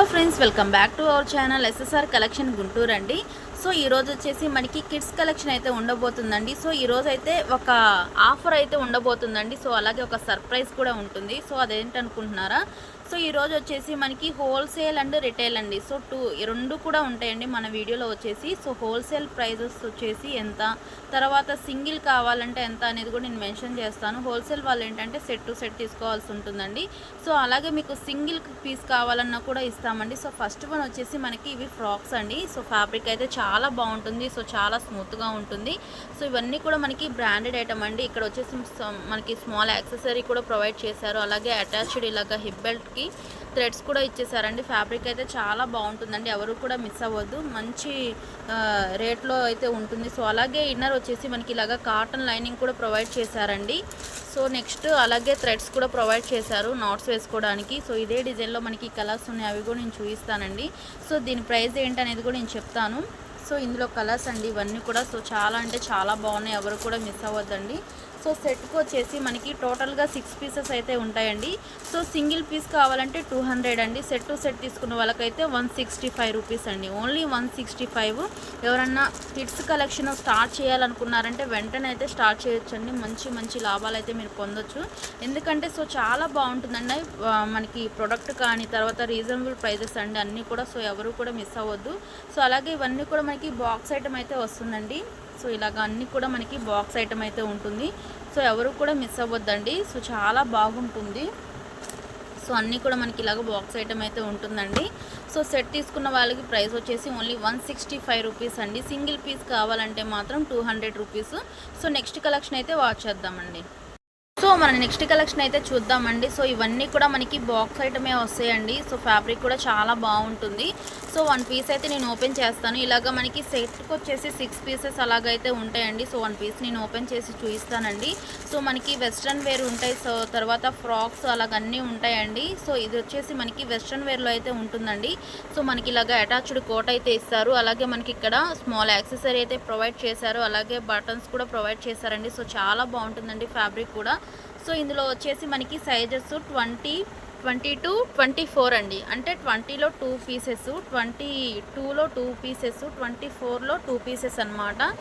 Friends, welcome back to our channel SSR collection Guntur అండి. So ఈరోజు వచ్చేసి మనకి కిడ్స్ కలెక్షన్ అయితే ఉండబోతుందండి. సో ఈరోజు అయితే ఒక ఆఫర్ అయితే ఉండబోతుందండి. సో అలాగే ఒక సర్ప్రైజ్ కూడా ఉంటుంది. సో అదేంటనుకుంటున్నారా? సో ఈరోజు వచ్చేసి మనకి హోల్సేల్ అండ్ రిటైల్ అండి. సో రెండు కూడా ఉంటాయండి మన వీడియోలో వచ్చేసి. సో హోల్సేల్ ప్రైజెస్ వచ్చేసి ఎంత, తర్వాత సింగిల్ కావాలంటే ఎంత అనేది కూడా నేను మెన్షన్ చేస్తాను. హోల్సేల్ వాళ్ళు ఏంటంటే సెట్ టు సెట్ తీసుకోవాల్సి ఉంటుందండి. సో అలాగే మీకు సింగిల్ పీస్ కావాలన్నా కూడా ఇస్తామండి. సో ఫస్ట్ వన్ వచ్చేసి మనకి ఇవి ఫ్రాక్స్ అండి. సో ఫ్యాబ్రిక్ అయితే చాలా బాగుంటుంది. సో చాలా స్మూత్గా ఉంటుంది. సో ఇవన్నీ కూడా మనకి బ్రాండెడ్ ఐటమ్ అండి. ఇక్కడ వచ్చేసి మనకి స్మాల్ యాక్సెసరీ కూడా ప్రొవైడ్ చేశారు. అలాగే అటాచ్డ్ ఇలాగా హిప్ బెల్ట్కి థ్రెడ్స్ కూడా ఇచ్చేసారండి. ఫ్యాబ్రిక్ అయితే చాలా బాగుంటుందండి. ఎవరు కూడా మిస్ అవ్వద్దు. మంచి రేట్లో అయితే ఉంటుంది. సో అలాగే ఇన్నర్ వచ్చేసి మనకి ఇలాగా కాటన్ లైనింగ్ కూడా ప్రొవైడ్ చేశారండి. సో నెక్స్ట్ అలాగే థ్రెడ్స్ కూడా ప్రొవైడ్ చేశారు నాట్స్ వేసుకోవడానికి. సో ఇదే డిజైన్లో మనకి కలర్స్ ఉన్నాయి, అవి కూడా నేను చూపిస్తానండి. సో దీని ప్రైస్ ఏంటనేది కూడా నేను చెప్తాను. సో ఇందులో కలర్స్ అండి ఇవన్నీ కూడా. సో చాలా అంటే చాలా బాగున్నాయి, ఎవరు కూడా మిస్ అవ్వద్దండి. సో సెట్కి వచ్చేసి మనకి టోటల్గా 6 పీసెస్ అయితే ఉంటాయండి. సో సింగిల్ పీస్ కావాలంటే 200 అండి. సెట్ టు సెట్ తీసుకున్న వాళ్ళకైతే 165 రూపీస్ అండి. ఓన్లీ 165. ఎవరన్నా కిడ్స్ కలెక్షన్ స్టార్ట్ చేయాలనుకున్నారంటే వెంటనే అయితే స్టార్ట్ చేయొచ్చండి. మంచి మంచి లాభాలు అయితే మీరు పొందొచ్చు. ఎందుకంటే సో చాలా బాగుంటుందండి మనకి ప్రొడక్ట్ కానీ, తర్వాత రీజనబుల్ ప్రైజెస్ అండి అన్నీ కూడా. సో ఎవరు కూడా మిస్ అవ్వద్దు. సో అలాగే ఇవన్నీ కూడా మనకి బాక్స్ ఐటమ్ అయితే వస్తుందండి. సో ఇలాగ అన్నీ కూడా మనకి బాక్స్ ఐటమ్ అయితే ఉంటుంది. సో ఎవరు కూడా మిస్ అవ్వద్దండి. సో చాలా బాగుంటుంది. సో అన్నీ కూడా మనకి ఇలాగ బాక్స్ ఐటమ్ అయితే ఉంటుందండి. సో సెట్ తీసుకున్న వాళ్ళకి ప్రైస్ వచ్చేసి ఓన్లీ 165 రూపీస్ అండి. సింగిల్ పీస్ కావాలంటే మాత్రం 200 రూపీస్. సో నెక్స్ట్ కలెక్షన్ అయితే వాచ్ చేద్దామండి. సో మన నెక్స్ట్ కలెక్షన్ అయితే చూద్దామండి. సో ఇవన్నీ కూడా మనకి బాక్స్ ఐటమే వస్తాయండి. సో ఫ్యాబ్రిక్ కూడా చాలా బాగుంటుంది. సో 1 పీస్ అయితే నేను ఓపెన్ చేస్తాను. ఇలాగ మనకి సెట్కి వచ్చేసి 6 పీసెస్ అలాగైతే ఉంటాయండి. సో 1 పీస్ నేను ఓపెన్ చేసి చూపిస్తానండి. సో మనకి వెస్ట్రన్ వేర్ ఉంటాయి. సో తర్వాత ఫ్రాక్స్ అలాగన్నీ ఉంటాయండి. సో ఇది వచ్చేసి మనకి వెస్ట్రన్ వేర్లో అయితే ఉంటుందండి. సో మనకి ఇలాగ అటాచ్డ్ కోట్ అయితే ఇస్తారు. అలాగే మనకి ఇక్కడ స్మాల్ యాక్సెసరీ అయితే ప్రొవైడ్ చేశారు. అలాగే బటన్స్ కూడా ప్రొవైడ్ చేశారండి. సో చాలా బాగుంటుందండి ఫ్యాబ్రిక్ కూడా. సో ఇందులో వచ్చేసి మనకి సైజెస్ 20, 22, 24 అండి. అంటే 20లో 2 పీసెస్, 22లో 2 పీసెస్, 24లో 2 పీసెస్ అనమాట.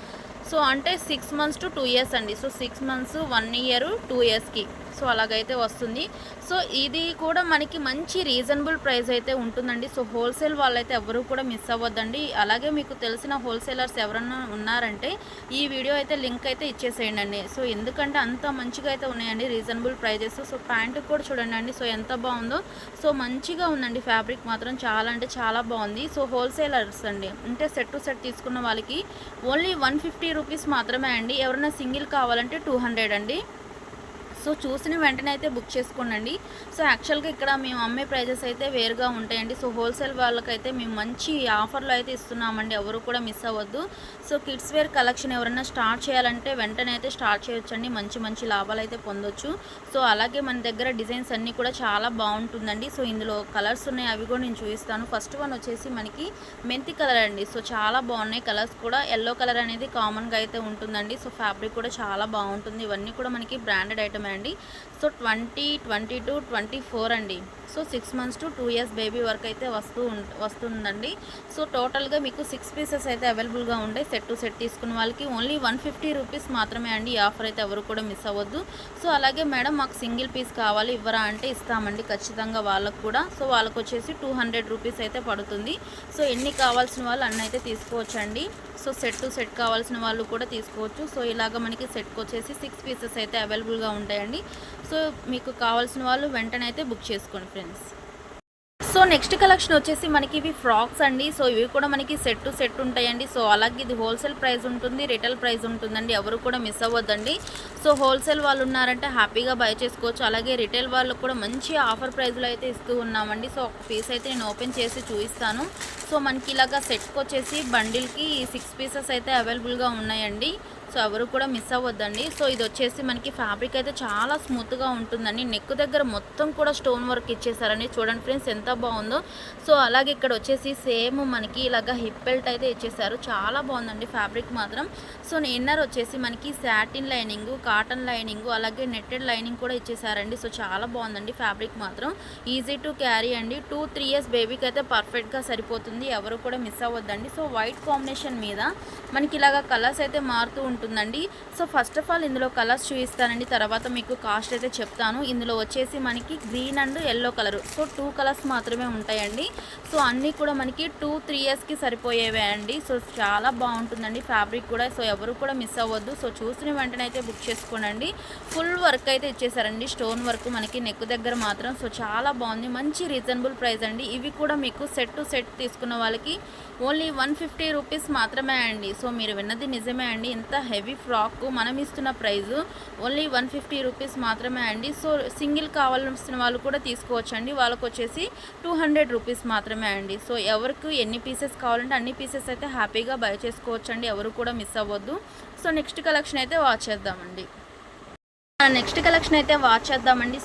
సో అంటే 6 మంత్స్ టు 2 ఇయర్స్ అండి. సో 6 మంత్స్, 1 ఇయర్, 2 ఇయర్స్కి సో అలాగైతే వస్తుంది. సో ఇది కూడా మనకి మంచి రీజనబుల్ ప్రైస్ అయితే ఉంటుందండి. సో హోల్సేల్ వాళ్ళైతే ఎవరు కూడా మిస్ అవ్వద్దండి. అలాగే మీకు తెలిసిన హోల్సేలర్స్ ఎవరన్నా ఉన్నారంటే ఈ వీడియో అయితే లింక్ అయితే ఇచ్చేసేయండి అండి. సో ఎందుకంటే అంత మంచిగా అయితే ఉన్నాయండి రీజనబుల్ ప్రైజెస్. సో ప్యాంటు కూడా చూడండి అండి. సో ఎంత బాగుందో. సో మంచిగా ఉందండి ఫ్యాబ్రిక్ మాత్రం చాలా అంటే చాలా బాగుంది. సో హోల్సేలర్స్ అండి, అంటే సెట్ టు సెట్ తీసుకున్న వాళ్ళకి ఓన్లీ 150 రూపీస్ మాత్రమే అండి. ఎవరైనా సింగిల్ కావాలంటే 200 అండి. సో చూసిన వెంటనే అయితే బుక్ చేసుకోండి. సో యాక్చువల్గా ఇక్కడ మేము అమ్మే ప్రైజెస్ అయితే వేరుగా ఉంటాయండి. సో హోల్సేల్ వాళ్ళకైతే మేము మంచి ఆఫర్లో అయితే ఇస్తున్నామండి. ఎవరు కూడా మిస్ అవ్వద్దు. సో కిడ్స్ వేర్ కలెక్షన్ ఎవరైనా స్టార్ట్ చేయాలంటే వెంటనే అయితే స్టార్ట్ చేయొచ్చండి. మంచి మంచి లాభాలు అయితే పొందొచ్చు. సో అలాగే మన దగ్గర డిజైన్స్ అన్నీ కూడా చాలా బాగుంటుందండి. సో ఇందులో కలర్స్ ఉన్నాయి, అవి కూడా నేను చూపిస్తాను. ఫస్ట్ వన్ వచ్చేసి మనకి మెంతి కలర్ అండి. సో చాలా బాగున్నాయి కలర్స్ కూడా. ఎల్లో కలర్ అనేది కామన్గా అయితే ఉంటుందండి. సో ఫ్యాబ్రిక్ కూడా చాలా బాగుంటుంది. ఇవన్నీ కూడా మనకి బ్రాండెడ్ ఐటమ్ అండి. సో 20, 22, 24 అండి. So 6 months to 2 years baby వరకు అయితే వస్తుందండి. సో టోటల్గా మీకు 6 పీసెస్ అయితే అవైలబుల్గా ఉంటాయి. సెట్ టు సెట్ తీసుకున్న వాళ్ళకి ఓన్లీ 150 రూపీస్ మాత్రమే అండి. ఈ ఆఫర్ అయితే ఎవరు కూడా మిస్ అవ్వద్దు. సో అలాగే మేడం మాకు సింగిల్ పీస్ కావాలి ఇవ్వరా అంటే ఇస్తామండి ఖచ్చితంగా వాళ్ళకు కూడా. సో వాళ్ళకు వచ్చేసి 200 రూపీస్ అయితే పడుతుంది. సో ఎన్ని కావాల్సిన వాళ్ళు అన్నీ అయితే తీసుకోవచ్చండి. సో సెట్ టు సెట్ కావాల్సిన వాళ్ళు కూడా తీసుకోవచ్చు. సో ఇలాగ మనకి సెట్కి వచ్చేసి 6 పీసెస్ అయితే అవైలబుల్గా ఉంటాయండి. సో మీకు కావాల్సిన వాళ్ళు వెంటనే అయితే బుక్ చేసుకోండి ఫ్రెండ్స్. సో నెక్స్ట్ కలెక్షన్ వచ్చేసి మనకి ఇవి ఫ్రాక్స్ అండి. సో ఇవి కూడా మనకి సెట్ టు సెట్ ఉంటాయండి. సో అలాగే ఇది హోల్సేల్ ప్రైస్ ఉంటుంది, రిటైల్ ప్రైస్ ఉంటుందండి. ఎవరు కూడా మిస్ అవ్వద్దండి. సో హోల్సేల్ వాళ్ళు ఉన్నారంటే హ్యాపీగా బై చేసుకోవచ్చు. అలాగే రిటైల్ వాళ్ళకు కూడా మంచి ఆఫర్ ప్రైస్లో అయితే ఇస్తూ ఉన్నామండి. సో ఒక పీస్ అయితే నేను ఓపెన్ చేసి చూపిస్తాను. సో మనకి ఇలాగా సెట్కి వచ్చేసి బండిల్కి 6 పీసెస్ అయితే అవైలబుల్గా ఉన్నాయండి. సో ఎవరు కూడా మిస్ అవ్వద్దండి. సో ఇది వచ్చేసి మనకి ఫ్యాబ్రిక్ అయితే చాలా స్మూత్గా ఉంటుందండి. నెక్ దగ్గర మొత్తం కూడా స్టోన్ వర్క్ ఇచ్చేసారండి. చూడండి ఫ్రెండ్స్ ఎంత బాగుందో. సో అలాగే ఇక్కడ వచ్చేసి సేమ్ మనకి ఇలాగ హిప్ బెల్ట్ అయితే ఇచ్చేసారు. చాలా బాగుందండి ఫ్యాబ్రిక్ మాత్రం. సో ఇన్నర్ వచ్చేసి మనకి సాటిన్ లైనింగ్, కాటన్ లైనింగ్, అలాగే నెట్టెడ్ లైనింగ్ కూడా ఇచ్చేసారండి. సో చాలా బాగుందండి ఫ్యాబ్రిక్ మాత్రం. ఈజీ టు క్యారీ అండి. 2-3 ఇయర్స్ బేబీకి అయితే పర్ఫెక్ట్గా సరిపోతుంది. ఎవరు కూడా మిస్ అవ్వద్దండి. సో వైట్ కాంబినేషన్ మీద మనకి ఇలాగ కలర్స్ అయితే మారుతూ ఉంటుందండి. సో ఫస్ట్ ఆఫ్ ఆల్ ఇందులో కలర్స్ చూపిస్తానండి, తర్వాత మీకు కాస్ట్ అయితే చెప్తాను. ఇందులో వచ్చేసి మనకి green and yellow colour, so 2 colours మాత్రమే ఉంటాయండి. సో అన్నీ కూడా మనకి 2-3 ఇయర్స్కి సరిపోయేవే అండి. సో చాలా బాగుంటుందండి ఫ్యాబ్రిక్ కూడా. సో ఎవరు కూడా మిస్ అవ్వద్దు. సో చూసిన వెంటనే అయితే బుక్ చేసుకోండి. ఫుల్ వర్క్ అయితే ఇచ్చేసారండి, స్టోన్ వర్క్ మనకి నెక్ దగ్గర మాత్రం. సో చాలా బాగుంది, మంచి రీజనబుల్ ప్రైస్ అండి. ఇవి కూడా మీకు సెట్ టు సెట్ తీసుకున్న వాళ్ళకి ఓన్లీ 150 రూపీస్ మాత్రమే అండి. సో మీరు విన్నది నిజమే అండి. ఇంత హెవీ ఫ్రాక్ మనం ఇస్తున్న ప్రైస్ ఓన్లీ 150 రూపీస్ మాత్రమే అండి. సో సింగిల్ కావాల్సిన వాళ్ళు కూడా తీసుకోవచ్చండి. వాళ్ళకు వచ్చేసి 200 రూపీస్ మాత్రమే అండి. సో ఎవరికి ఎన్ని పీసెస్ కావాలంటే అన్ని పీసెస్ అయితే హ్యాపీగా బై చేసుకోవచ్చండి. ఎవరు కూడా మిస్ అవ్వద్దు. సో నెక్స్ట్ కలెక్షన్ అయితే వాచ్ చేద్దామండి.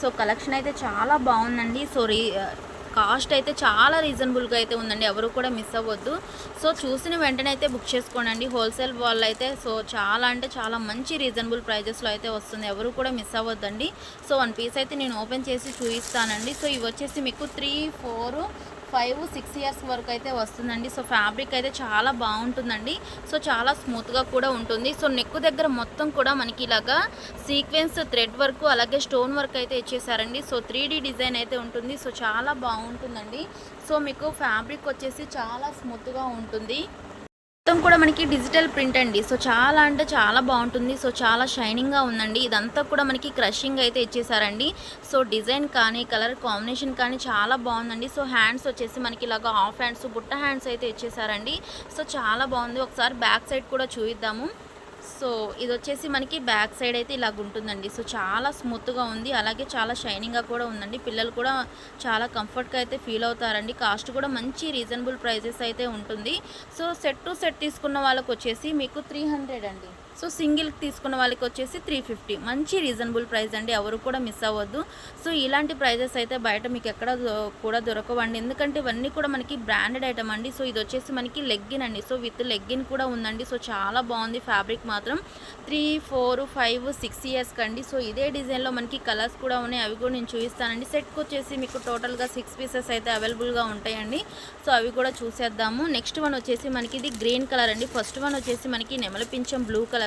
సో కలెక్షన్ అయితే చాలా బాగుందండి. సో కాస్ట్ అయితే చాలా రీజనబుల్గా అయితే ఉందండి. ఎవరు కూడా మిస్ అవ్వద్దు. సో చూసిన వెంటనే అయితే బుక్ చేసుకోండి. హోల్సేల్ వాళ్ళు అయితే సో చాలా అంటే చాలా మంచి రీజనబుల్ ప్రైజెస్లో అయితే వస్తుంది. ఎవరు కూడా మిస్ అవ్వద్దండి. సో 1 పీస్ అయితే నేను ఓపెన్ చేసి చూపిస్తానండి. సో ఇవి వచ్చేసి మీకు 3, 4, 5, 6 ఇయర్స్ వరకు అయితే వస్తుందండి. సో ఫ్యాబ్రిక్ అయితే చాలా బాగుంటుందండి. సో చాలా స్మూత్గా కూడా ఉంటుంది. సో నెక్ దగ్గర మొత్తం కూడా మనకి ఇలాగా సీక్వెన్స్ థ్రెడ్ వర్క్, అలాగే స్టోన్ వర్క్ అయితే ఇచ్చేసారండి. సో 3D డిజైన్ అయితే ఉంటుంది. సో చాలా బాగుంటుందండి. సో మీకు ఫ్యాబ్రిక్ వచ్చేసి చాలా స్మూత్గా ఉంటుంది. మొత్తం కూడా మనకి డిజిటల్ ప్రింట్ అండి. సో చాలా అంటే చాలా బాగుంటుంది. సో చాలా షైనింగ్గా ఉందండి. ఇదంతా కూడా మనకి క్రషింగ్ అయితే ఇచ్చేసారండి. సో డిజైన్ కానీ కలర్ కాంబినేషన్ కానీ చాలా బాగుందండి. సో హ్యాండ్స్ వచ్చేసి మనకి ఇలాగా హాఫ్ హ్యాండ్స్, బుట్ట హ్యాండ్స్ అయితే ఇచ్చేసారండి. సో చాలా బాగుంది. ఒకసారి బ్యాక్ సైడ్ కూడా చూద్దాము. సో ఇది వచ్చేసి మనకి బ్యాక్ సైడ్ అయితే ఇలాగ ఉంటుందండి. సో చాలా స్మూత్గా ఉంది, అలాగే చాలా షైనింగ్గా కూడా ఉందండి. పిల్లలు కూడా చాలా కంఫర్ట్గా అయితే ఫీల్ అవుతారండి. కాస్ట్ కూడా మంచి రీజనబుల్ ప్రైజెస్ అయితే ఉంటుంది. సో సెట్ టు సెట్ తీసుకున్న వాళ్ళకి వచ్చేసి మీకు 300 అండి. సో సింగిల్ తీసుకున్న వాళ్ళకి వచ్చేసి 350. మంచి రీజనబుల్ ప్రైస్ అండి. ఎవరు కూడా మిస్ అవ్వద్దు. సో ఇలాంటి ప్రైజెస్ అయితే బయట మీకు ఎక్కడ కూడా దొరకవండి. ఎందుకంటే ఇవన్నీ కూడా మనకి బ్రాండెడ్ ఐటమ్ అండి. సో ఇది వచ్చేసి మనకి లెగ్గిన్ అండి. సో విత్ లెగ్గిన్ కూడా ఉందండి. సో చాలా బాగుంది ఫ్యాబ్రిక్ మాత్రం. 3, 4, 5, 6 ఇయర్స్ కండి. సో ఇదే డిజైన్లో మనకి కలర్స్ కూడా ఉన్నాయి. అవి కూడా నేను చూపిస్తానండి. సెట్కి వచ్చేసి మీకు టోటల్గా 6 పీసెస్ అయితే అవైలబుల్గా ఉంటాయండి. సో అవి కూడా చూసేద్దాము. నెక్స్ట్ వన్ వచ్చేసి మనకి ఇది గ్రీన్ కలర్ అండి. ఫస్ట్ వన్ వచ్చేసి మనకి నెమలి పింఛం బ్లూ కలర్,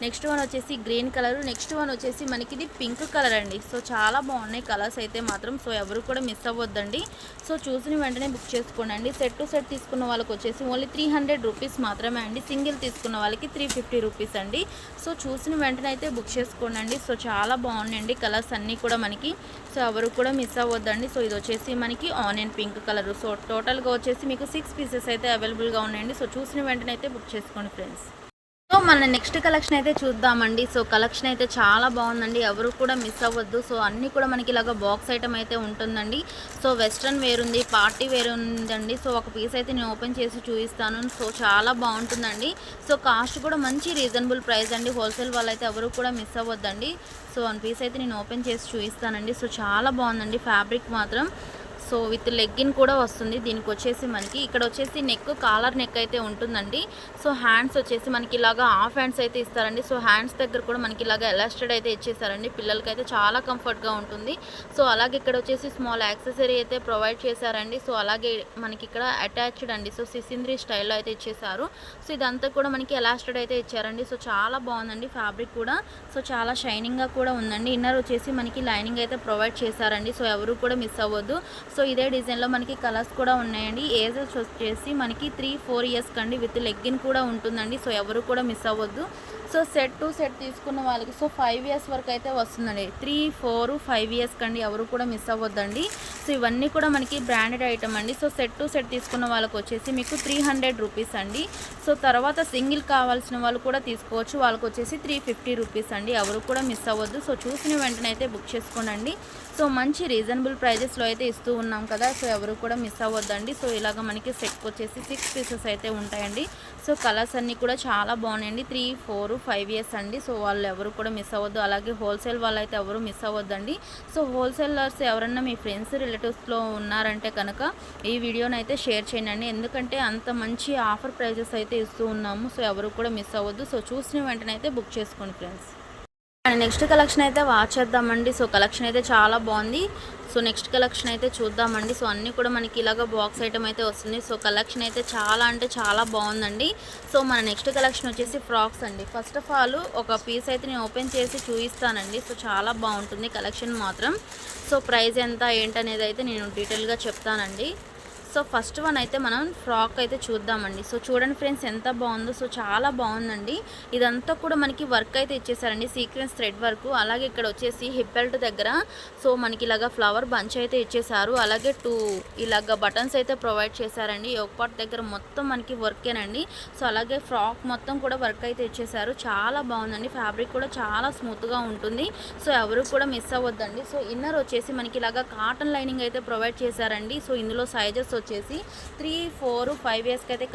నెక్స్ట్ వన్ వచ్చేసి గ్రీన్ కలర్, నెక్స్ట్ వన్ వచ్చేసి మనకి ఇది పింక్ కలర్ అండి. సో చాలా బాగున్నాయి కలర్స్ అయితే మాత్రం. సో ఎవరు కూడా మిస్ అవ్వద్దండి. సో చూసిన వెంటనే బుక్ చేసుకోండి. సెట్ టు సెట్ తీసుకున్న వాళ్ళకి వచ్చేసి ఓన్లీ 300 రూపీస్ మాత్రమే అండి. సింగిల్ తీసుకున్న వాళ్ళకి 350 రూపీస్ అండి. సో చూసిన వెంటనే అయితే బుక్ చేసుకోండి. సో చాలా బాగున్నాయండి కలర్స్ అన్నీ కూడా మనకి. సో ఎవరు కూడా మిస్ అవ్వద్దండి. సో ఇది వచ్చేసి మనకి ఆనియన్ పింక్ కలర్. సో టోటల్గా వచ్చేసి మీకు 6 పీసెస్ అయితే అవైలబుల్గా ఉన్నాయండి. సో చూసిన వెంటనే అయితే బుక్ చేసుకోండి ఫ్రెండ్స్. సో మన నెక్స్ట్ కలెక్షన్ అయితే చూద్దామండి. సో కలెక్షన్ అయితే చాలా బాగుందండి. ఎవరు కూడా మిస్ అవ్వద్దు. సో అన్నీ కూడా మనకి ఇలాగ బాక్స్ ఐటమ్ అయితే ఉంటుందండి. సో వెస్ట్రన్ వేర్ ఉంది, పార్టీ వేర్ ఉందండి. సో ఒక పీస్ అయితే నేను ఓపెన్ చేసి చూపిస్తాను. సో చాలా బాగుంటుందండి. సో కాస్ట్ కూడా మంచి రీజనబుల్ ప్రైస్ అండి. హోల్సేల్ వాళ్ళైతే ఎవరు కూడా మిస్ అవ్వద్దండి. సో 1 పీస్ అయితే నేను ఓపెన్ చేసి చూపిస్తానండి. సో చాలా బాగుందండి ఫ్యాబ్రిక్ మాత్రం. సో విత్ లెగ్గిన్ కూడా వస్తుంది. దీనికి వచ్చేసి మనకి ఇక్కడ వచ్చేసి నెక్, కాలర్ నెక్ అయితే ఉంటుందండి. సో హ్యాండ్స్ వచ్చేసి మనకి ఇలాగా హాఫ్ హ్యాండ్స్ అయితే ఇస్తారండి. సో హ్యాండ్స్ దగ్గర కూడా మనకి ఇలాగా ఎలాస్టెడ్ అయితే ఇచ్చేసారండి. పిల్లలకి అయితే చాలా కంఫర్ట్గా ఉంటుంది. సో అలాగే ఇక్కడ వచ్చేసి స్మాల్ యాక్సెసరీ అయితే ప్రొవైడ్ చేశారండి. సో అలాగే మనకి ఇక్కడ అటాచ్డ్ అండి. సో సిసింద్రీ స్టైల్లో అయితే ఇచ్చేసారు. సో ఇదంతా కూడా మనకి ఎలాస్టెడ్ అయితే ఇచ్చారండి. సో చాలా బాగుందండి ఫ్యాబ్రిక్ కూడా. సో చాలా షైనింగ్గా కూడా ఉందండి. ఇన్నర్ వచ్చేసి మనకి లైనింగ్ అయితే ప్రొవైడ్ చేశారండి. సో ఎవరు కూడా మిస్ అవ్వద్దు. సో ఇదే డిజైన్లో మనకి కలర్స్ కూడా ఉన్నాయండి. ఏజ్ వచ్చేసి మనకి 3, 4 ఇయర్స్ కండి. విత్ లెగ్గిన్ కూడా ఉంటుందండి. సో ఎవరు కూడా మిస్ అవ్వద్దు. సో సెట్ టు సెట్ తీసుకున్న వాళ్ళకి సో 5 ఇయర్స్ వరకు అయితే వస్తుందండి. 3, 4, 5 ఇయర్స్ కండి. ఎవరు కూడా మిస్ అవ్వద్దండి. సో ఇవన్నీ కూడా మనకి బ్రాండెడ్ ఐటమ్ అండి. సో సెట్ టు సెట్ తీసుకున్న వాళ్ళకి వచ్చేసి మీకు 300 రూపీస్ అండి. సో తర్వాత సింగిల్ కావాల్సిన వాళ్ళు కూడా తీసుకోవచ్చు. వాళ్ళకి వచ్చేసి 350 రూపీస్ అండి. ఎవరు కూడా మిస్ అవ్వద్దు. సో చూసిన వెంటనే అయితే బుక్ చేసుకోండి. సో మంచి రీజనబుల్ ప్రైజెస్లో అయితే ఇస్తూ ఉన్నాం కదా. సో ఎవరు కూడా మిస్ అవ్వద్దండి. సో ఇలాగ మనకి సెట్కి వచ్చేసి 6 పీసెస్ అయితే ఉంటాయండి. సో కలర్స్ అన్నీ కూడా చాలా బాగున్నాయండి. 3, 4, 5 ఇయర్స్ అండి. సో వాళ్ళు ఎవరు కూడా మిస్ అవ్వద్దు. అలాగే హోల్సేల్ వాళ్ళైతే ఎవరు మిస్ అవ్వద్దండి. సో హోల్సేలర్స్ ఎవరన్నా మీ ఫ్రెండ్స్ రిలేటివ్స్లో ఉన్నారంటే కనుక ఈ వీడియోని అయితే షేర్ చేయండి. ఎందుకంటే అంత మంచి ఆఫర్ ప్రైజెస్ అయితే ఇస్తూ ఉన్నాము. సో ఎవరు కూడా మిస్ అవ్వద్దు. సో చూసిన వెంటనే అయితే బుక్ చేసుకోండి ఫ్రెండ్స్. అండ్ నెక్స్ట్ కలెక్షన్ అయితే వాచ్ చేద్దామండి. సో కలెక్షన్ అయితే చాలా బాగుంది. సో నెక్స్ట్ కలెక్షన్ అయితే చూద్దామండి. సో అన్నీ కూడా మనకి ఇలాగ బాక్స్ ఐటమ్ అయితే వస్తుంది. సో కలెక్షన్ అయితే చాలా అంటే చాలా బాగుందండి. సో మన నెక్స్ట్ కలెక్షన్ వచ్చేసి ఫ్రాక్స్ అండి. ఫస్ట్ ఆఫ్ ఆల్ ఒక పీస్ అయితే నేను ఓపెన్ చేసి చూపిస్తానండి. సో చాలా బాగుంటుంది కలెక్షన్ మాత్రం. సో ప్రైస్ ఎంత ఏంటనేది అయితే నేను డీటెయిల్గా చెప్తానండి. సో ఫస్ట్ వన్ అయితే మనం ఫ్రాక్ అయితే చూద్దామండి. సో చూడండి ఫ్రెండ్స్ ఎంత బాగుందో. సో చాలా బాగుందండి. ఇదంతా కూడా మనకి వర్క్ అయితే ఇచ్చేసారండి, సీక్వెన్స్ థ్రెడ్ వర్క్. అలాగే ఇక్కడ వచ్చేసి హిప్ బెల్ట్ దగ్గర సో మనకి ఇలాగ ఫ్లవర్ బంచ్ అయితే ఇచ్చేసారు. అలాగే 2 ఇలాగ బటన్స్ అయితే ప్రొవైడ్ చేశారండి. ఒక పార్ట్ దగ్గర మొత్తం మనకి వర్కేనండి. సో అలాగే ఫ్రాక్ మొత్తం కూడా వర్క్ అయితే ఇచ్చేసారు. చాలా బాగుందండి. ఫ్యాబ్రిక్ కూడా చాలా స్మూత్గా ఉంటుంది. సో ఎవరు కూడా మిస్ అవ్వద్దండి. సో ఇన్నర్ వచ్చేసి మనకి ఇలాగ కాటన్ లైనింగ్ అయితే ప్రొవైడ్ చేశారండి. సో ఇందులో సైజెస్ వచ్చేసి 3, 4, 5 ఇయర్స్కి అయితే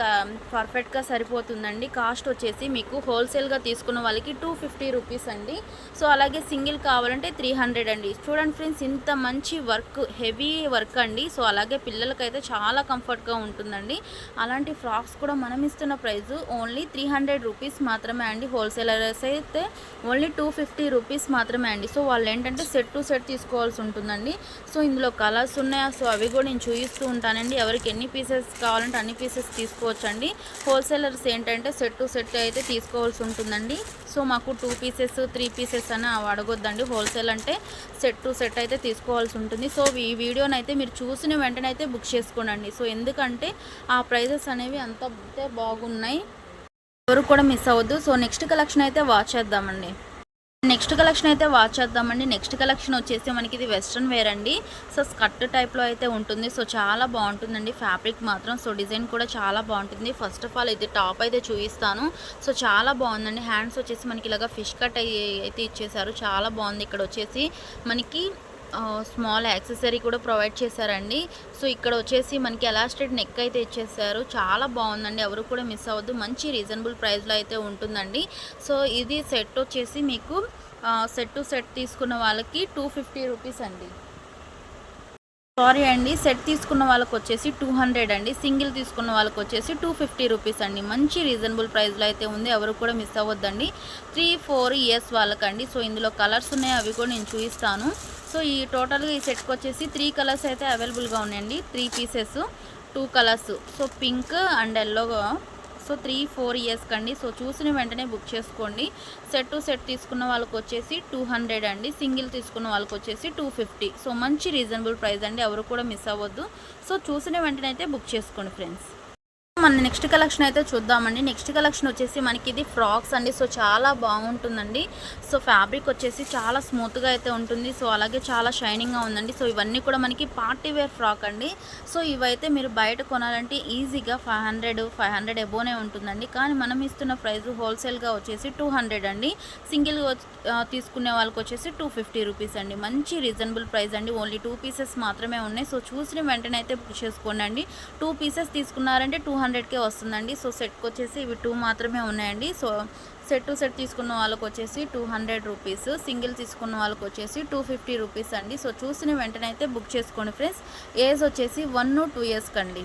పర్ఫెక్ట్గా సరిపోతుందండి. కాస్ట్ వచ్చేసి మీకు హోల్సేల్గా తీసుకున్న వాళ్ళకి 250 రూపీస్ అండి. సో అలాగే సింగిల్ కావాలంటే 300 అండి. చూడండి ఫ్రెండ్స్ ఇంత మంచి వర్క్, హెవీ వర్క్ అండి. సో అలాగే పిల్లలకైతే చాలా కంఫర్ట్గా ఉంటుందండి. అలాంటి ఫ్రాక్స్ కూడా మనం ఇస్తున్న ప్రైస్ ఓన్లీ 300 రూపీస్ మాత్రమే అండి. హోల్సేలర్స్ అయితే ఓన్లీ 250 రూపీస్ మాత్రమే అండి. సో వాళ్ళు ఏంటంటే సెట్ టు సెట్ తీసుకోవాల్సి ఉంటుందండి. సో ఇందులో కలర్స్ ఉన్నాయి. సో అవి కూడా నేను చూపిస్తూ ఉంటానండి. ఎవరికి ఎన్ని పీసెస్ కావాలంటే అన్ని పీసెస్ తీసుకోవచ్చండి. హోల్సేలర్స్ ఏంటంటే సెట్ టు సెట్ అయితే తీసుకోవాల్సి ఉంటుందండి. సో మాకు 2 పీసెస్ 3 పీసెస్ అని అడగొద్దండి. హోల్సేల్ అంటే సెట్ టు సెట్ అయితే తీసుకోవాల్సి ఉంటుంది. సో ఈ వీడియోని అయితే మీరు చూసిన వెంటనే అయితే బుక్ చేసుకోండి. సో ఎందుకంటే ఆ ప్రైజెస్ అనేవి అంత బాగున్నాయి, ఎవరు కూడా మిస్ అవ్వద్దు. సో నెక్స్ట్ కలెక్షన్ అయితే వాచ్ చేద్దామండి. నెక్స్ట్ కలెక్షన్ వచ్చేసి మనకి ఇది వెస్ట్రన్ వేర్ అండి. సో స్కర్ట్ టైప్లో అయితే ఉంటుంది. సో చాలా బాగుంటుందండి ఫ్యాబ్రిక్ మాత్రం. సో డిజైన్ కూడా చాలా బాగుంటుంది. ఫస్ట్ ఆఫ్ ఆల్ ఇది టాప్ అయితే చూపిస్తాను. సో చాలా బాగుందండి. హ్యాండ్స్ వచ్చేసి మనకి ఇలాగ ఫిష్ కట్ అయితే ఇచ్చేసారు. చాలా బాగుంది. ఇక్కడ వచ్చేసి మనకి స్మాల్ యాక్సెసరీ కూడా ప్రొవైడ్ చేశారండి. సో ఇక్కడ వచ్చేసి మనకి ఎలాస్టిక్ నెక్ అయితే ఇచ్చేసారు. చాలా బాగుందండి. ఎవరు కూడా మిస్ అవ్వద్దు. మంచి రీజనబుల్ ప్రైస్లో అయితే ఉంటుందండి. సో ఇది సెట్ వచ్చేసి మీకు సెట్ టు సెట్ తీసుకున్న వాళ్ళకి 250 రూపీస్ అండి. సారీ అండి, సెట్ తీసుకున్న వాళ్ళకి వచ్చేసి 200 అండి. సింగిల్ తీసుకున్న వాళ్ళకి వచ్చేసి 250 రూపీస్ అండి. మంచి రీజనబుల్ ప్రైస్లో అయితే ఉంది. ఎవరు కూడా మిస్ అవ్వద్దండి. 3, 4 ఇయర్స్ వాళ్ళకండి. సో ఇందులో కలర్స్ ఉన్నాయి, అవి కూడా నేను చూపిస్తాను. సో ఈ టోటల్గా ఈ సెట్కి వచ్చేసి 3 కలర్స్ అయితే అవైలబుల్గా ఉన్నాయండి. 3 pieces 2 colours. So pink and ఎల్లోగా. సో 3, 4 ఇయర్స్ కండి. సో చూసిన వెంటనే బుక్ చేసుకోండి. సెట్ టు సెట్ తీసుకున్న వాళ్ళకి వచ్చేసి 200 అండి. సింగిల్ తీసుకున్న వాళ్ళకి వచ్చేసి 250. సో మంచి రీజనబుల్ ప్రైస్ అండి. ఎవరు కూడా మిస్ అవ్వద్దు. సో చూసిన వెంటనే అయితే బుక్ చేసుకోండి ఫ్రెండ్స్. మన నెక్స్ట్ కలెక్షన్ అయితే చూద్దామండి. నెక్స్ట్ కలెక్షన్ వచ్చేసి మనకి ఇది ఫ్రాక్స్ అండి. సో చాలా బాగుంటుందండి. సో ఫ్యాబ్రిక్ వచ్చేసి చాలా స్మూత్గా అయితే ఉంటుంది. సో అలాగే చాలా షైనింగ్గా ఉందండి. సో ఇవన్నీ కూడా మనకి పార్టీ వేర్ ఫ్రాక్ అండి. సో ఇవైతే మీరు బయట కొనాలంటే ఈజీగా 500 ఎబోనే ఉంటుందండి. కానీ మనం ఇస్తున్న ప్రైస్ హోల్సేల్గా వచ్చేసి 200 అండి. సింగిల్ తీసుకునే వాళ్ళకి వచ్చేసి 250 రూపీస్ అండి. మంచి రీజనబుల్ ప్రైస్ అండి. ఓన్లీ 2 పీసెస్ మాత్రమే ఉన్నాయి. సో చూసిన వెంటనే అయితే బుక్ చేసుకోండి అండి. 2 పీసెస్ తీసుకున్నారంటే 200కే వస్తుందండి. సో సెట్కి వచ్చేసి ఇవి 2 మాత్రమే ఉన్నాయండి. సో సెట్ టు సెట్ తీసుకున్న వాళ్ళకి వచ్చేసి 200 రూపీస్, సింగిల్ తీసుకున్న వాళ్ళకి వచ్చేసి 250 రూపీస్ అండి. సో చూసిన వెంటనే అయితే బుక్ చేసుకోండి ఫ్రెండ్స్. ఏజ్ వచ్చేసి 1 to 2 ఇయర్స్ కండి.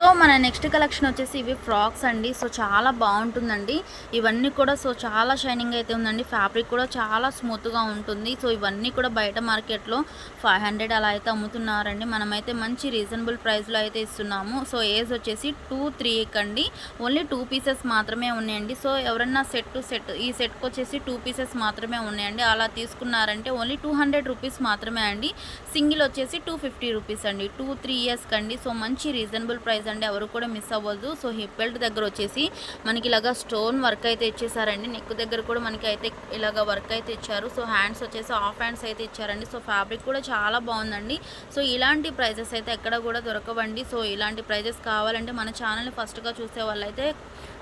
సో మన నెక్స్ట్ కలెక్షన్ వచ్చేసి ఇవి ఫ్రాక్స్ అండి. సో చాలా బాగుంటుందండి. ఇవన్నీ కూడా సో చాలా షైనింగ్ అయితే ఉందండి. ఫ్యాబ్రిక్ కూడా చాలా స్మూత్గా ఉంటుంది. సో ఇవన్నీ కూడా బయట మార్కెట్లో 500 అలా అయితే అమ్ముతున్నారండి. మనమైతే మంచి రీజనబుల్ ప్రైస్లో అయితే ఇస్తున్నాము. సో ఏజ్ వచ్చేసి 2, 3 కండి. ఓన్లీ 2 పీసెస్ మాత్రమే ఉన్నాయండి. సో ఎవరన్నా సెట్ టు సెట్ ఈ సెట్కి వచ్చేసి 2 పీసెస్ మాత్రమే ఉన్నాయండి. అలా తీసుకున్నారంటే ఓన్లీ 200 రూపీస్ మాత్రమే అండి. సింగిల్ వచ్చేసి 250 రూపీస్ అండి. 2, 3 ఇయర్స్ కండి. సో మంచి రీజనబుల్ ప్రైస్ అండి. ఎవరు కూడా మిస్ అవ్వద్దు. సో హిప్ బెల్ట్ దగ్గర వచ్చేసి మనకి ఇలాగా స్టోన్ వర్క్ అయితే ఇచ్చేసారండి. నెక్ దగ్గర కూడా మనకి అయితే ఇలాగా వర్క్ అయితే ఇచ్చారు. సో హ్యాండ్స్ వచ్చేసి హాఫ్ హ్యాండ్స్ అయితే ఇచ్చారండి. సో ఫ్యాబ్రిక్ కూడా చాలా బాగుందండి. సో ఇలాంటి ప్రైజెస్ అయితే ఎక్కడ కూడా దొరకవండి. సో ఇలాంటి ప్రైజెస్ కావాలంటే మన ఛానల్ని ఫస్ట్గా చూసే వాళ్ళైతే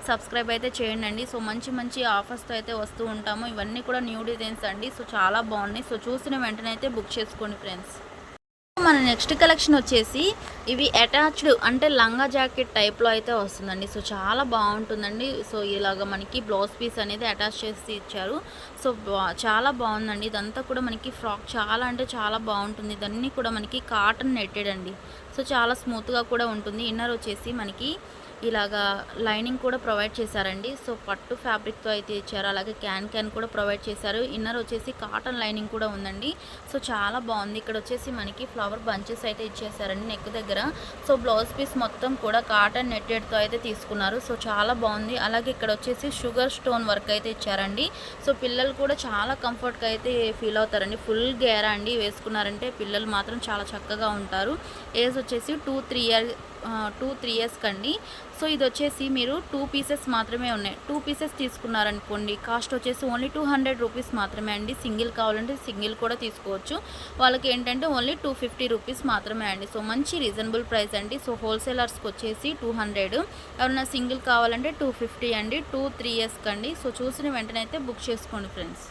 సబ్స్క్రైబ్ అయితే చేయండి. సో మంచి మంచి ఆఫర్స్తో అయితే వస్తూ ఉంటాము. ఇవన్నీ కూడా న్యూ డిజైన్స్ అండి. సో చాలా బాగున్నాయి. సో చూసిన వెంటనే అయితే బుక్ చేసుకోండి ఫ్రెండ్స్. మన నెక్స్ట్ కలెక్షన్ వచ్చేసి ఇవి అటాచ్డ్ అంటే లంగా జాకెట్ టైప్లో అయితే వస్తుందండి. సో చాలా బాగుంటుందండి. సో ఇలాగ మనకి బ్లౌజ్ పీస్ అనేది అటాచ్ చేసి ఇచ్చారు. సో చాలా బాగుందండి. ఇదంతా కూడా మనకి ఫ్రాక్ చాలా అంటే చాలా బాగుంటుంది. ఇదన్నీ కూడా మనకి కాటన్ నెట్టెడ్ అండి. సో చాలా స్మూత్గా కూడా ఉంటుంది. ఇన్నర్ వచ్చేసి మనకి ఇలాగా లైనింగ్ కూడా ప్రొవైడ్ చేశారండి. సో పట్టు ఫ్యాబ్రిక్తో అయితే ఇచ్చారు. అలాగే క్యాన్ కూడా ప్రొవైడ్ చేశారు. ఇన్నర్ వచ్చేసి కాటన్ లైనింగ్ కూడా ఉందండి. సో చాలా బాగుంది. ఇక్కడ వచ్చేసి మనకి ఫ్లవర్ బంచెస్ అయితే ఇచ్చేసారండి నెక్ దగ్గర. సో బ్లౌజ్ పీస్ మొత్తం కూడా కాటన్ నెట్టెడ్తో అయితే తీసుకున్నారు. సో చాలా బాగుంది. అలాగే ఇక్కడ వచ్చేసి షుగర్ స్టోన్ వర్క్ అయితే ఇచ్చారండి. సో పిల్లలు కూడా చాలా కంఫర్ట్గా అయితే ఫీల్ అవుతారండి. ఫుల్ గేరా అండి వేసుకున్నారంటే పిల్లలు మాత్రం చాలా చక్కగా ఉంటారు. ఏజ్ వచ్చేసి 2-3 ఇయర్స్ కండి. సో ఇది వచ్చేసి మీరు 2 పీసెస్ మాత్రమే ఉన్నాయి. 2 పీసెస్ తీసుకున్నారనుకోండి కాస్ట్ వచ్చేసి ఓన్లీ 200 రూపీస్ మాత్రమే అండి. సింగిల్ కావాలంటే సింగిల్ కూడా తీసుకోవచ్చు. వాళ్ళకి ఏంటంటే ఓన్లీ 250 రూపీస్ మాత్రమే అండి. సో మంచి రీజనబుల్ ప్రైస్ అండి. సో హోల్సేలర్స్కి వచ్చేసి 200, ఎవరైనా సింగిల్ కావాలంటే 250 అండి. 2-3 ఇయర్స్ కండి. సో చూసిన వెంటనే అయితే బుక్ చేసుకోండి ఫ్రెండ్స్.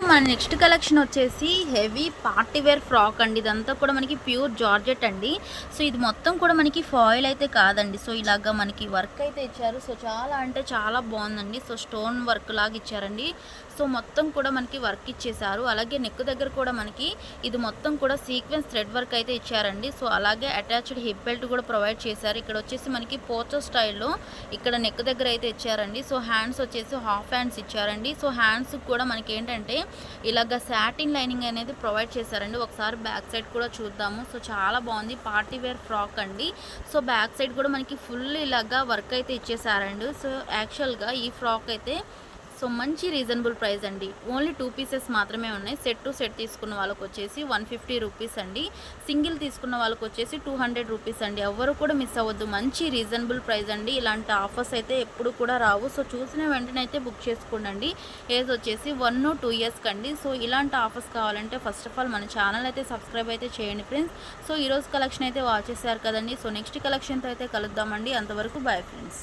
మన నెక్స్ట్ కలెక్షన్ వచ్చేసి హెవీ పార్టీవేర్ ఫ్రాక్ అండి. ఇదంతా కూడా మనకి ప్యూర్ జార్జెట్ అండి. సో ఇది మొత్తం కూడా మనకి ఫాయిల్ అయితే కాదండి. సో ఇలాగా మనకి వర్క్ అయితే ఇచ్చారు. సో చాలా అంటే చాలా బాగుందండి. సో స్టోన్ వర్క్ లాగా ఇచ్చారండి. సో మొత్తం కూడా మనకి వర్క్ ఇచ్చేసారు. అలాగే నెక్ దగ్గర కూడా మనకి ఇది మొత్తం కూడా సీక్వెన్స్ థ్రెడ్ వర్క్ అయితే ఇచ్చారండి. సో అలాగే అటాచ్డ్ హిప్ బెల్ట్ కూడా ప్రొవైడ్ చేశారు. ఇక్కడ వచ్చేసి మనకి పోచో స్టైల్లో ఇక్కడ నెక్ దగ్గర అయితే ఇచ్చారండి. సో హ్యాండ్స్ వచ్చేసి హాఫ్ హ్యాండ్స్ ఇచ్చారండి. సో హ్యాండ్స్ కూడా మనకి ఏంటంటే ఇలాగ సాటిన్ లైనింగ్ అనేది ప్రొవైడ్ చేశారండి. ఒకసారి బ్యాక్ సైడ్ కూడా చూద్దాము. సో చాలా బాగుంది. పార్టీ వేర్ ఫ్రాక్ అండి. సో బ్యాక్ సైడ్ కూడా మనకి ఫుల్ ఇలాగా వర్క్ అయితే ఇచ్చేసారండి. సో యాక్చువల్గా ఈ ఫ్రాక్ అయితే సో మంచి రీజనబుల్ ప్రైస్ అండి. ఓన్లీ 2 పీసెస్ మాత్రమే ఉన్నాయి. సెట్ టు సెట్ తీసుకున్న వాళ్ళకి వచ్చేసి 150 రూపీస్ అండి. సింగిల్ తీసుకున్న వాళ్ళకి వచ్చేసి 200 రూపీస్ అండి. ఎవరు కూడా మిస్ అవ్వద్దు. మంచి రీజనబుల్ ప్రైస్ అండి. ఇలాంటి ఆఫర్స్ అయితే ఎప్పుడు కూడా రావు. సో చూసిన వెంటనే అయితే బుక్ చేసుకోండి. ఏజ్ వచ్చేసి 1-2 ఇయర్స్ కండి. సో ఇలాంటి ఆఫర్స్ కావాలంటే ఫస్ట్ ఆఫ్ ఆల్ మన ఛానల్ అయితే సబ్స్క్రైబ్ అయితే చేయండి ఫ్రెండ్స్. సో ఈరోజు కలెక్షన్ అయితే వాచ్ చేశారు కదండి. సో నెక్స్ట్ కలెక్షన్తో అయితే కలుద్దామండి. అంతవరకు బాయ్ ఫ్రెండ్స్.